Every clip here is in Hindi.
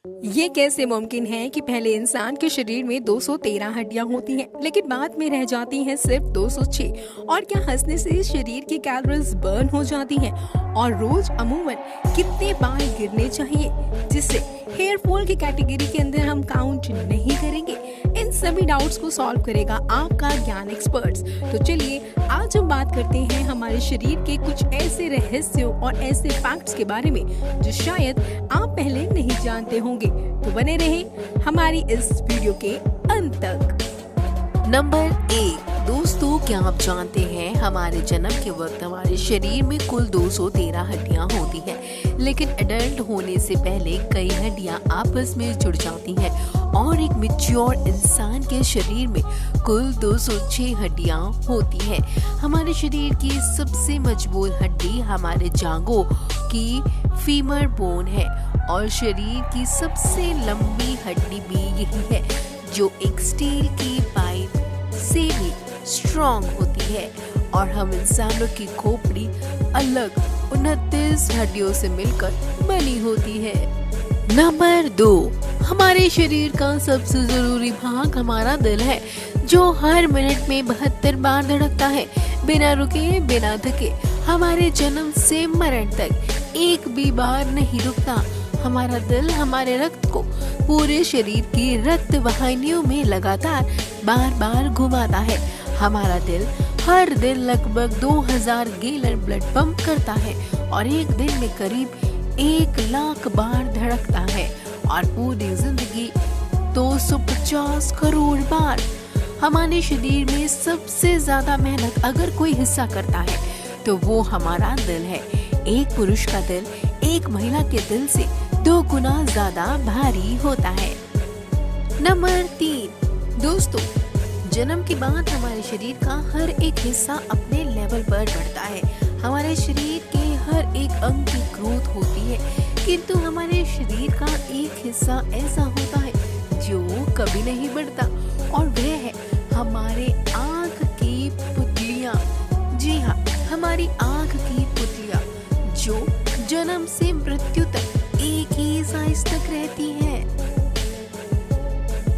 ये कैसे मुमकिन है कि पहले इंसान के शरीर में 213 हड्डियां होती हैं, लेकिन बाद में रह जाती हैं सिर्फ 206। और क्या हंसने से शरीर की कैलोरीज बर्न हो जाती हैं? और रोज अमूमन कितने बाल गिरने चाहिए जिससे हेयर फॉल की कैटेगरी के अंदर हम काउंट नहीं करेंगे? इन सभी डाउट्स को सॉल्व करेगा आपका ज्ञान एक्सपर्ट्स। तो चलिए आज हम बात करते हैं हमारे शरीर के कुछ ऐसे रहस्यों और ऐसे फैक्ट्स के बारे में जो शायद आप पहले नहीं जानते होंगे। तो बने रहें हमारी इस वीडियो के अंत तक। नंबर 1। दोस्तों, क्या आप जानते हैं हमारे जन्म के वक्त हमारे शरीर में कुल 213 हड्डियां होती हैं, लेकिन एडल्ट होने से पहले कई हड्डियां आपस में जुड़ जाती हैं और एक मैच्योर इंसान के शरीर में कुल 206 हड्डियां होती हैं। हमारे शरीर की सबसे मजबूत हड्डी हमारे जांघों की फीमर बोन है और शरीर की सबसे लंबी हड्डी भी यही है, जो एक स्टील की पाइप से भी स्ट्रॉन्ग होती है। और हम इंसानों की खोपड़ी अलग 29 हड्डियों से मिलकर बनी होती है। नंबर 2। हमारे शरीर का सबसे जरूरी भाग हमारा दिल है, जो हर मिनट में 72 बार धड़कता है, बिना रुके बिना थके। हमारे जन्म से मरण तक एक भी बार नहीं रुकता। हमारा दिल हमारे रक्त को पूरे शरीर की रक्त वाहिनियों में लगातार बार बार घुमाता है। हमारा दिल हर दिन लगभग 2000 गैलन ब्लड पंप करता है और एक दिन में करीब 1 लाख बार धड़कता है और पूरी जिंदगी 250 करोड़ बार। हमारे शरीर में सबसे ज्यादा मेहनत अगर कोई हिस्सा करता है तो वो हमारा दिल है। एक पुरुष का दिल एक महिला के दिल से 2 गुना ज्यादा भारी होता है। नंबर 3। दोस्तों, जन्म के बाद हमारे शरीर का हर एक हिस्सा अपने लेवल पर बढ़ता है। हमारे शरीर के हर एक अंग की ग्रोथ होती है, किंतु हमारे शरीर का एक हिस्सा ऐसा होता है जो कभी नहीं बढ़ता और वह है हमारे आँख की पुतलियाँ। जी हाँ, हमारी आँख की पुतलियाँ जो जन्म से मृत्यु तक एक ही साइज तक रहती है।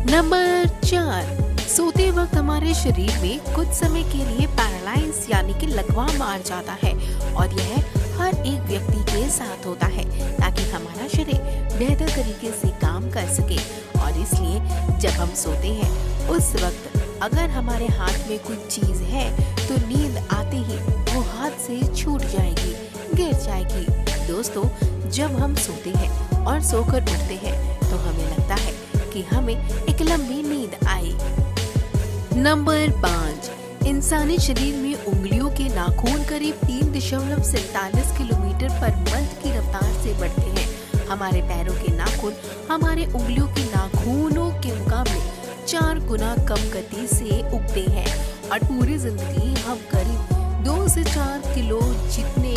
नंबर 4। सोते वक्त हमारे शरीर में कुछ समय के लिए पैरालाइज यानी कि लकवा मार जाता है और यह हर एक व्यक्ति के साथ होता है ताकि हमारा शरीर बेहतर तरीके से काम कर सके। और इसलिए जब हम सोते हैं उस वक्त अगर हमारे हाथ में कुछ चीज है तो नींद आते ही वो हाथ से छूट जाएगी, गिर जाएगी। दोस्तों, जब हम सोते हैं और सोकर उठते हैं तो हमें लगता है कि हमें एक लंबी नींद आई। नंबर 5। इंसानी शरीर में उंगलियों के नाखून करीब 3.47 किलोमीटर पर मंथ की रफ्तार से बढ़ते हैं। हमारे पैरों के नाखून हमारे उंगलियों के नाखूनों के मुकाबले 4 गुना कम गति से उगते हैं और पूरी जिंदगी हम करीब 2 से 4 किलो जितने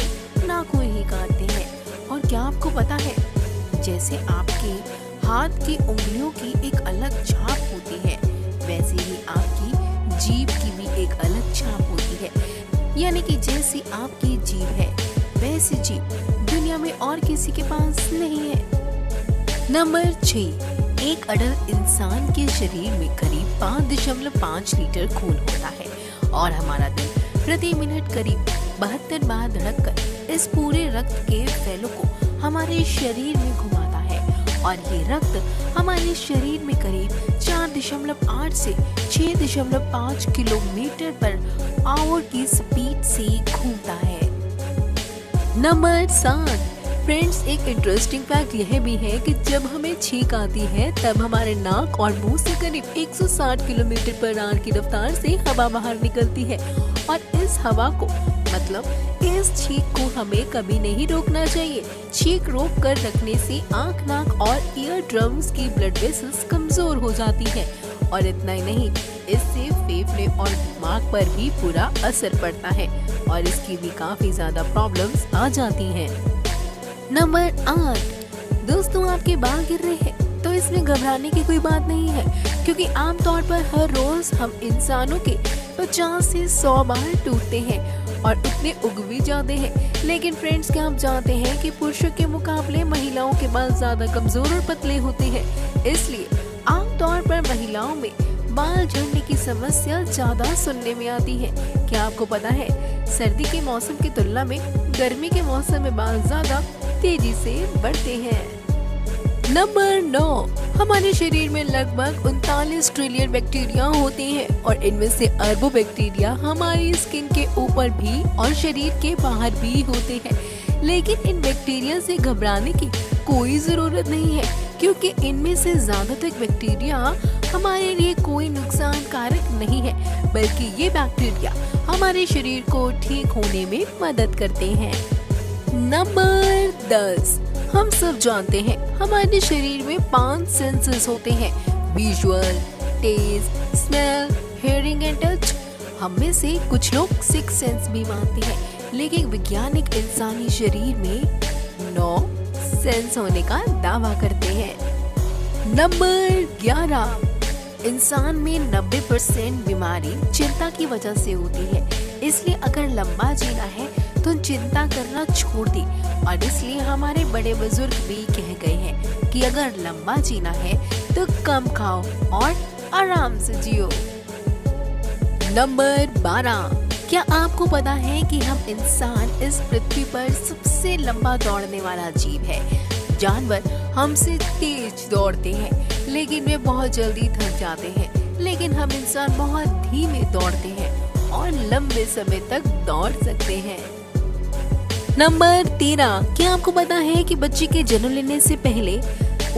नाखून ही काटते हैं। और क्या आपको पता है, जैसे आपके हाथ की उंगलियों की एक अलग छाप होती है, वैसे ही आपकी जीभ की भी एक अलग छाप होती है। यानी कि जैसी आपकी जीभ है वैसी जीभ दुनिया में और किसी के पास नहीं है। नंबर 6। एक अडल्ट इंसान के शरीर में करीब 5.5 लीटर खून होता है और हमारा दिल प्रति मिनट करीब 72 बार धड़ककर इस पूरे रक्त के फैलों को हमारे शरीर में घुमाता है और ये रक्त हमारे शरीर में करीब 4.8 से 6.5 किलोमीटर पर आवर की स्पीड से घूमता है। नंबर 7। फ्रेंड्स, एक इंटरेस्टिंग फैक्ट यह भी है कि जब हमें छींक आती है तब हमारे नाक और मुंह से करीब 160 किलोमीटर पर आवर की रफ्तार से हवा बाहर निकलती है और इस हवा को मतलब इस छींक को हमें कभी नहीं रोकना चाहिए। छींक रोक कर रखने से आंख, नाक और ईयर ड्रम्स की ब्लड वेसल्स कमजोर हो जाती है और इतना ही नहीं, इससे फेफड़े और दिमाग पर भी बुरा असर पड़ता है और इसकी भी काफी ज्यादा प्रॉब्लम्स आ जाती हैं। नंबर 8। दोस्तों, आपके बाल गिर रहे हैं तो इसमें घबराने की कोई बात नहीं है, क्योंकि आमतौर पर हर रोज हम इंसानों के 50 से 100 बाल टूटते हैं और उतने उग भी जाते हैं। लेकिन फ्रेंड्स, क्या आप जानते हैं कि पुरुषों के मुकाबले महिलाओं के बाल ज्यादा कमजोर और पतले होते हैं, इसलिए आमतौर पर महिलाओं में बाल झड़ने की समस्या ज्यादा सुनने में आती है। क्या आपको पता है, सर्दी के मौसम की तुलना में गर्मी के मौसम में बाल ज्यादा तेजी से बढ़ते हैं। नंबर 9, हमारे शरीर में लगभग 39 ट्रिलियन बैक्टीरिया होते हैं और इनमें से अरबों बैक्टीरिया हमारी स्किन के ऊपर भी और शरीर के बाहर भी होते हैं। लेकिन इन बैक्टीरिया से घबराने की कोई जरूरत नहीं है, क्योंकि इनमें से ज्यादातर बैक्टीरिया हमारे लिए कोई नुकसान कारक नहीं है, बल्कि ये बैक्टीरिया हमारे शरीर को ठीक होने में मदद करते हैं। नंबर 10, हम सब जानते हैं हमारे शरीर में 5 सेंसेस होते हैं, visual, taste, smell, hearing and touch. हम में से कुछ लोग 6 सेंस भी मानते हैं, लेकिन वैज्ञानिक इंसानी शरीर में 9 सेंस होने का दावा करते हैं। नंबर 11, इंसान में 90% बीमारी चिंता की वजह से होती है, इसलिए अगर लंबा जीना है तो चिंता करना छोड़ दे। और इसलिए हमारे बड़े बुजुर्ग भी कह गए हैं कि अगर लंबा जीना है तो कम खाओ और आराम से जियो। नंबर 12, क्या आपको पता है कि हम इंसान इस पृथ्वी पर सबसे लंबा दौड़ने वाला जीव है। जानवर हमसे तेज दौड़ते हैं, लेकिन वे बहुत जल्दी थक जाते हैं, लेकिन हम इंसान बहुत धीमे दौड़ते हैं और लंबे समय तक दौड़ सकते हैं। नंबर 13, क्या आपको पता है कि बच्चे के जन्म लेने से पहले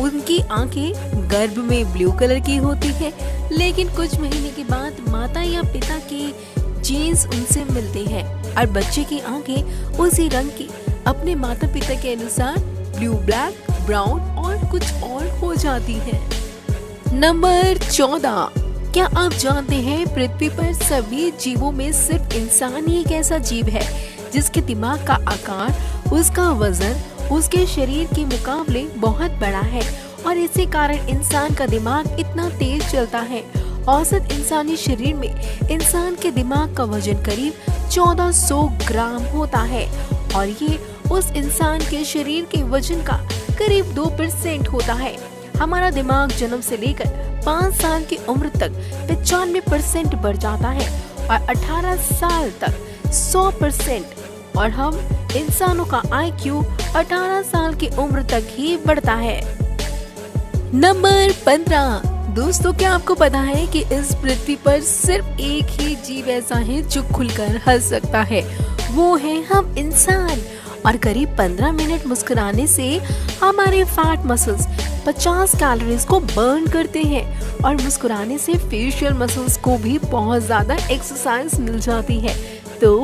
उनकी आंखें गर्भ में ब्लू कलर की होती है, लेकिन कुछ महीने के बाद माता या पिता के जीन्स उनसे मिलते हैं और बच्चे की आंखें उसी रंग की अपने माता पिता के अनुसार ब्लू, ब्लैक, ब्राउन और कुछ और हो जाती है। नंबर 14, क्या आप जानते हैं पृथ्वी पर सभी जीवों में सिर्फ इंसान ही एक ऐसा जीव है जिसके दिमाग का आकार, उसका वजन उसके शरीर के मुकाबले बहुत बड़ा है और इसी कारण इंसान का दिमाग इतना तेज चलता है। औसत इंसानी शरीर में इंसान के दिमाग का वजन करीब 1400 ग्राम होता है और ये उस इंसान के शरीर के वजन का करीब 2% होता है। हमारा दिमाग जन्म से लेकर 5 साल की उम्र तक 95% बढ़ जाता है और 18 साल तक 100%, और हम इंसानों का IQ 18 साल की उम्र तक ही बढ़ता है। नंबर 15, दोस्तों, क्या आपको पता है कि इस पृथ्वी पर सिर्फ एक ही जीव ऐसा है जो खुलकर हंस सकता है, वो है हम इंसान। और करीब 15 मिनट मुस्कुराने से हमारे फैट मसल्स 50 कैलोरीज को बर्न करते हैं और मुस्कुराने से फेशियल मसल्स को भी बहुत ज्यादा एक्सरसाइज मिल जाती है। तो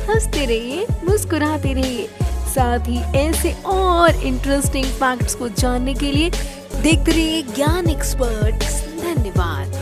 हंसते रहिए, मुस्कुराते रहिए। साथ ही ऐसे और इंटरेस्टिंग फैक्ट्स को जानने के लिए देखते रहिए ज्ञान एक्सपर्ट। धन्यवाद।